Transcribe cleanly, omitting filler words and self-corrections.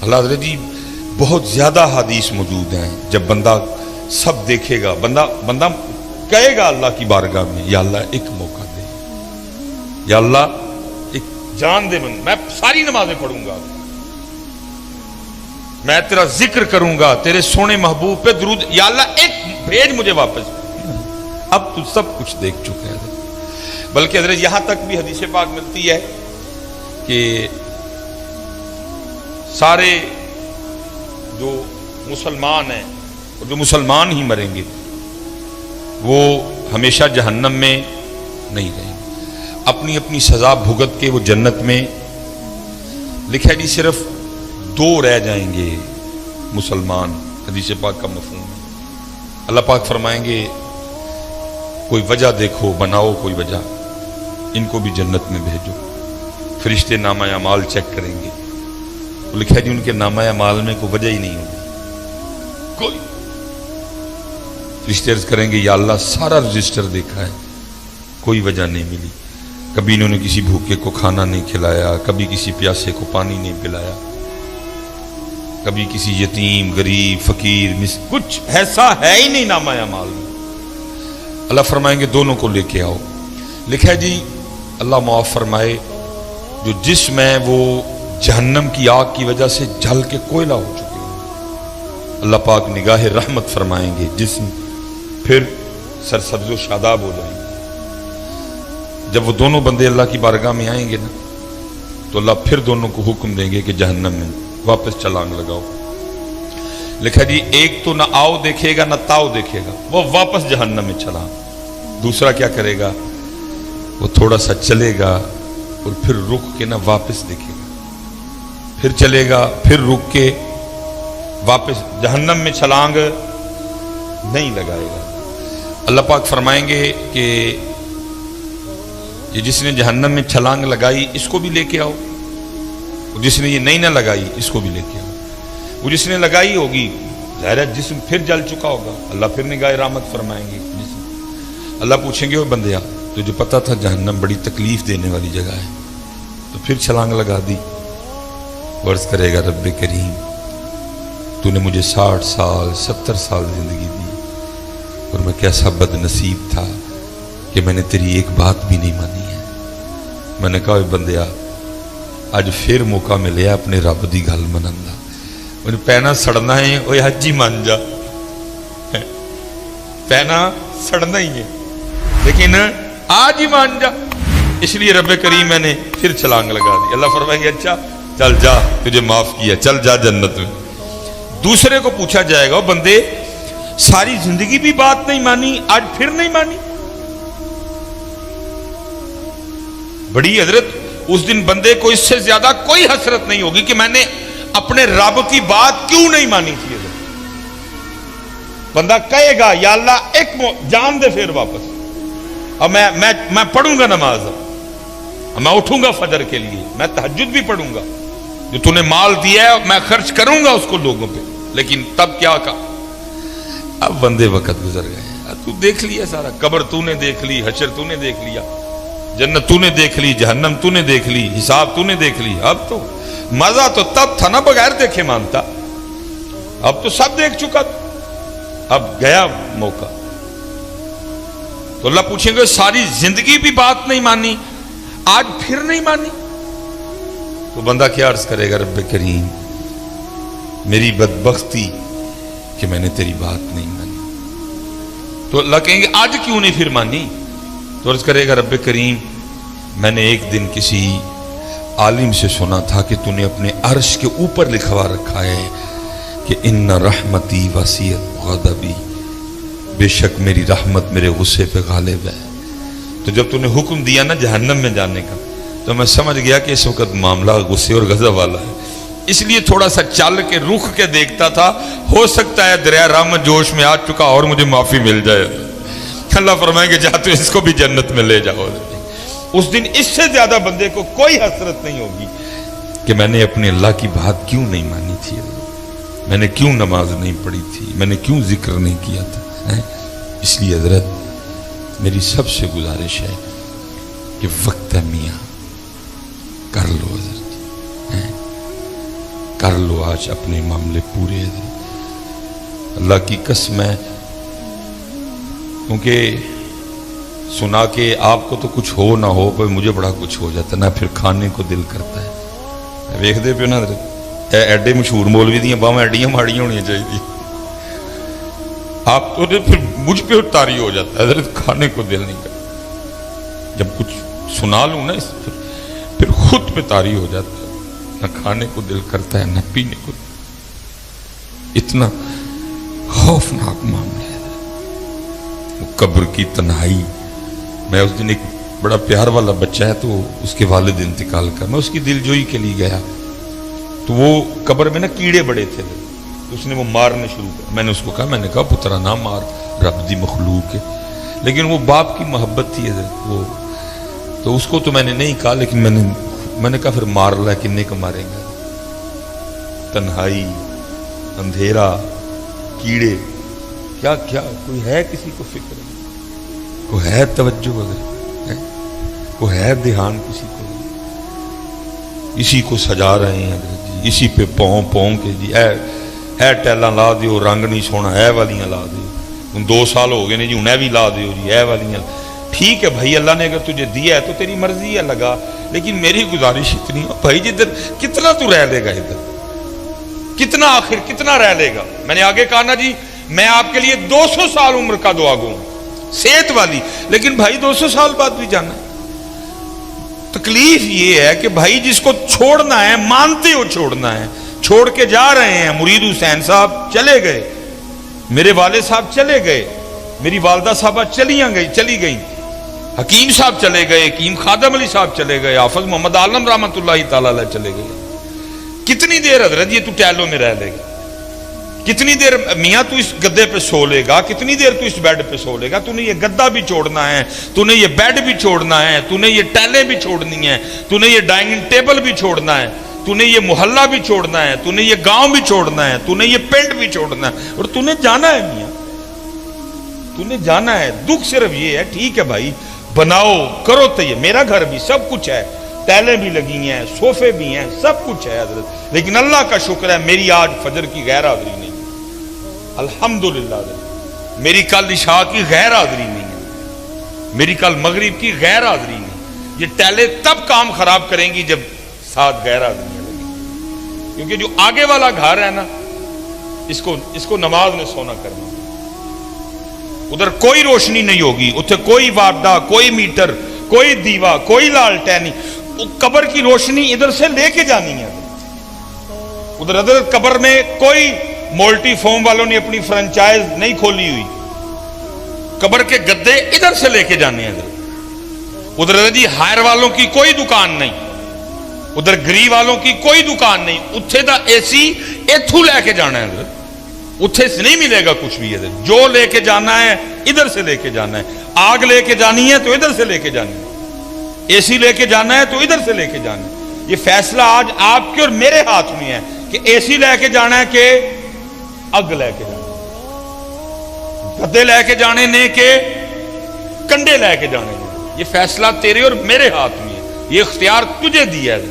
اللہ حضرت جی بہت زیادہ حدیث موجود ہیں، جب بندہ سب دیکھے گا، بندہ کہے گا اللہ کی بارگاہ میں یا اللہ ایک موقع دے، یا اللہ ایک جان دے، میں ساری نمازیں پڑھوں گا، میں تیرا ذکر کروں گا، تیرے سونے محبوب پہ درود، یا اللہ ایک بھیج مجھے واپس۔ اب تو سب کچھ دیکھ چکے ہیں، بلکہ حضرت یہاں تک بھی حدیث پاک ملتی ہے کہ سارے جو مسلمان ہیں اور جو مسلمان ہی مریں گے وہ ہمیشہ جہنم میں نہیں رہیں گے، اپنی اپنی سزا بھگت کے وہ جنت میں، لکھا ہے جی صرف 2 رہ جائیں گے مسلمان، حدیث پاک کا مفہوم ہے۔ اللہ پاک فرمائیں گے کوئی وجہ دیکھو، بناؤ کوئی وجہ، ان کو بھی جنت میں بھیجو۔ فرشتے نامہ اعمال چیک کریں گے، لکھا ہے جی ان کے نامہ اعمال میں کوئی وجہ ہی نہیں ہوگی، کوئی۔ فرشتے عرض کریں گے یا اللہ سارا رجسٹر دیکھا ہے، کوئی وجہ نہیں ملی، کبھی انہوں نے کسی بھوکے کو کھانا نہیں کھلایا، کبھی کسی پیاسے کو پانی نہیں پلایا، کبھی کسی یتیم غریب فقیر کچھ ایسا ہے ہی نہیں نامہ اعمال میں۔ اللہ فرمائیں گے دونوں کو لے کے آؤ۔ لکھا ہے جی اللہ معاف فرمائے جو جسم ہے وہ جہنم کی آگ کی وجہ سے جل کے کوئلہ ہو چکے ہیں، اللہ پاک نگاہ رحمت فرمائیں گے، جسم پھر سرسبز و شاداب ہو جائیں گے۔ جب وہ دونوں بندے اللہ کی بارگاہ میں آئیں گے نا تو اللہ پھر دونوں کو حکم دیں گے کہ جہنم میں واپس چھلانگ لگاؤ۔ لکھا جی ایک تو نہ آؤ دیکھے گا نہ تاؤ دیکھے گا، وہ واپس جہنم میں چھلانگ۔ دوسرا کیا کرے گا، وہ تھوڑا سا چلے گا اور پھر رک کے نہ واپس دیکھے گا، پھر چلے گا پھر رک کے واپس جہنم میں چھلانگ نہیں لگائے گا۔ اللہ پاک فرمائیں گے کہ یہ جس نے جہنم میں چھلانگ لگائی اس کو بھی لے کے آؤ، جس نے یہ نہیں نہ لگائی اس کو بھی لے کے آؤ۔ وہ جس نے لگائی ہوگی ظاہر ہے جسم پھر جل چکا ہوگا، اللہ پھر نگاہ رحمت فرمائیں گے جسم۔ اللہ پوچھیں گے وہ بندیا تجھے پتا تھا جہنم بڑی تکلیف دینے والی جگہ ہے تو پھر چھلانگ لگا دی؟ عرض کرے گا رب کریم تو نے مجھے 60 سال 70 سال زندگی دی اور میں کیسا بد نصیب تھا کہ میں نے تیری ایک بات بھی نہیں مانی ہے۔ میں نے کہا بندیا اج پھر موقع ملے اپنے رب دی گل منن دا، انہیں پینا سڑنا ہے وہ حج ہی مان جا، پینا سڑنا ہی ہے لیکن آج ہی مان جا۔ اس لیے رب کریم میں نے پھر چھلانگ لگا دی۔ اللہ فرمائیں گے اچھا چل جا تجھے معاف کیا، چل جا جنت میں۔ دوسرے کو پوچھا جائے گا بندے ساری زندگی بھی بات نہیں مانی آج پھر نہیں مانی؟ بڑی حضرت اس دن بندے کو اس سے زیادہ کوئی حسرت نہیں ہوگی کہ میں نے اپنے رب کی بات کیوں نہیں مانی تھی۔ بندہ کہے گا یا اللہ ایک جان دے پھر واپس، اب میں پڑھوں گا نماز، میں اٹھوں گا فجر کے لیے، میں تہجد بھی پڑھوں گا، جو تو نے مال دیا ہے میں خرچ کروں گا اس کو لوگوں پہ، لیکن تب کیا کہا؟ اب بندے وقت گزر گئے، تو دیکھ لیا سارا، قبر تو نے دیکھ لی، حشر تو نے دیکھ لیا، جنت تو نے دیکھ لی، جہنم تو نے دیکھ لی، حساب تو نے دیکھ لی۔ اب تو مزہ تو تب تھا نا بغیر دیکھے مانتا، اب تو سب دیکھ چکا، اب گیا موقع۔ تو اللہ پوچھیں گے ساری زندگی بھی بات نہیں مانی آج پھر نہیں مانی؟ تو بندہ کیا عرض کرے گا رب کریم میری بدبختی کہ میں نے تیری بات نہیں مانی۔ تو اللہ کہیں گے آج کیوں نہیں پھر مانی؟ تو عرض کرے گا رب کریم میں نے ایک دن کسی عالم سے سنا تھا کہ تو نے اپنے عرش کے اوپر لکھوا رکھا ہے کہ ان رحمتی وسیعت غضبی، بے شک میری رحمت میرے غصے پہ غالب ہے۔ تو جب تو نے حکم دیا نا جہنم میں جانے کا تو میں سمجھ گیا کہ اس وقت معاملہ غصے اور غضب والا ہے، اس لیے تھوڑا سا چل کے رخ کے دیکھتا تھا، ہو سکتا ہے دریا رحمت جوش میں آ چکا اور مجھے معافی مل جائے۔ اللہ فرمائیں گے جا تو اس کو بھی جنت میں لے جاؤ۔ اس دن اس سے زیادہ بندے کو کوئی حسرت نہیں ہوگی کہ میں نے اپنے اللہ کی بات کیوں نہیں مانی تھی، میں نے کیوں نماز نہیں پڑھی تھی، میں نے کیوں ذکر نہیں کیا تھا۔ اس لیے حضرت میری سب سے گزارش ہے کہ وقت ہے میاں کر لو حضرت، کر لو آج اپنے معاملے پورے. اللہ کی قسم ہے، کیونکہ سنا کہ آپ کو تو کچھ ہو نہ ہو پر مجھے بڑا کچھ ہو جاتا نا، پھر کھانے کو دل کرتا ہے. ویکھ دے پہ نا ایڈے مشہور مولوی دیاں باواں ایڈیاں ماڑیاں ہونی چاہیے. آپ تو پھر مجھ پہ طاری ہو جاتا ہے حضرت، کھانے کو دل نہیں کرتا. جب کچھ سنا لوں نا پھر خود پہ طاری ہو جاتا ہے، نہ کھانے کو دل کرتا ہے نہ پینے کو. اتنا خوفناک معاملہ ہے وہ قبر کی تنہائی. میں اس دن ایک بڑا پیار والا بچہ ہے تو اس کے والد انتقال کر، میں اس کی دل جوئی کے لیے گیا تو وہ قبر میں نا کیڑے بڑے تھے، اس نے وہ مارنے شروع کر. میں نے اس کو کہا، میں نے کہا پترا نہ مار، رب دی مخلوق ہے. لیکن وہ باپ کی محبت تھی وہ، تو اس کو تو میں نے نہیں کہا، لیکن میں نے کہا پھر مار لے، کنے کا ماریں گا. تنہائی، اندھیرا، کیڑے، کیا کیا کوئی ہے کسی کو فکر؟ کوئی ہے توجہ وغیرہ؟ کوئی ہے دھیان کسی کو؟ اسی کو سجا رہے ہیں جی، اسی پہ پاؤں کے جی اے ٹیلاں لا دیو، رنگ نہیں سونا، اے والیاں لا دیو. ہن 2 سال ہو گئے نے جی، انہیں بھی لا دیو جی اے والیاں. ٹھیک ہے بھائی، اللہ نے اگر تجھے دیا ہے تو تیری مرضی ہے، لگا. لیکن میری گزارش اتنی ہے بھائی، جدھر کتنا تو رہ لے گا، ادھر کتنا، آخر کتنا رہ لے گا. میں نے آگے کہا نا جی، میں آپ کے لیے 200 سال عمر کا دعا گوں، صحت والی. لیکن بھائی 200 سال بعد بھی جانا ہے. تکلیف یہ ہے کہ بھائی جس کو چھوڑنا ہے، مانتے ہو چھوڑنا ہے، چھوڑ کے جا رہے ہیں. مرید حسین صاحب چلے گئے، میرے والد صاحب چلے گئے، میری والدہ صاحبہ چلی گئیں، حکیم صاحب چلے گئے، حکیم خادم علی صاحب چلے گئے، حافظ محمد عالم رحمۃ اللہ تعالی علیہ چلے گئے. کتنی دیر حضرت یہ تو ٹیلوں میں رہ لے گا؟ کتنی دیر میاں تو اس گدے پہ سو لے گا؟ کتنی دیر تو اس بیڈ پہ سو لے گا؟ تو نے یہ گدا بھی چھوڑنا ہے، تو نے یہ بیڈ بھی چھوڑنا ہے، تو نے یہ ٹیلیں بھی چھوڑنی ہیں، تو نے یہ ڈائننگ ٹیبل بھی چھوڑنا ہے، تو نے یہ محلہ بھی چھوڑنا ہے، تو نے یہ گاؤں بھی چھوڑنا ہے، تو نے یہ پنڈ بھی چھوڑنا ہے، اور تو نے جانا ہے میاں، تو نے جانا ہے. دکھ صرف یہ ہے، ٹھیک ہے بھائی بناؤ کرو تو یہ میرا گھر بھی سب کچھ ہے، ٹیلیں بھی لگی ہیں، صوفے بھی ہیں، سب کچھ ہے حضرت. لیکن اللہ کا شکر ہے میری آج فجر کی غیر حاضری نہیں، الحمدللہ. میری کل عشاء کی غیر حاضری نہیں ہے، میری کل مغرب کی غیر حاضری نہیں. یہ ٹیلیں تب کام خراب کریں گی جب ساتھ غیر حاضریاں لگیں، کیونکہ جو آگے والا گھر ہے نا، اس کو نماز میں سونا کرنا. ادھر کوئی روشنی نہیں ہوگی، اتھے کوئی وارڈا، کوئی میٹر، کوئی دیوا، کوئی لالٹین. قبر کی روشنی ادھر سے لے کے جانی ہے. ادھر قبر میں کوئی مولٹی فوم والوں نے اپنی فرنچائز نہیں کھولی ہوئی. قبر کے گدے ادھر سے لے کے جانے ہیں. ادھر جی ہائر والوں کی کوئی دکان نہیں، ادھر گری والوں کی کوئی دکان نہیں. اتھے دا اے سی ایتھو لے کے جانا ہے. اتھے سے نہیں ملے گا کچھ بھی. ادھر جو لے کے جانا ہے ادھر سے لے کے جانا ہے. آگ لے کے جانی ہے تو ادھر سے لے کے جانی ہے، اے سی لے کے جانا ہے تو ادھر سے لے کے جانا ہے. یہ فیصلہ آج آپ کے اور میرے ہاتھ میں ہے کہ اے سی لے کے جانا ہے کہ اگ لے کے جانا ہے، گدے لے کے جانے نے کہ کنڈے لے کے جانے نے. یہ فیصلہ تیرے اور میرے ہاتھ میں ہے، یہ اختیار تجھے دیا ہے.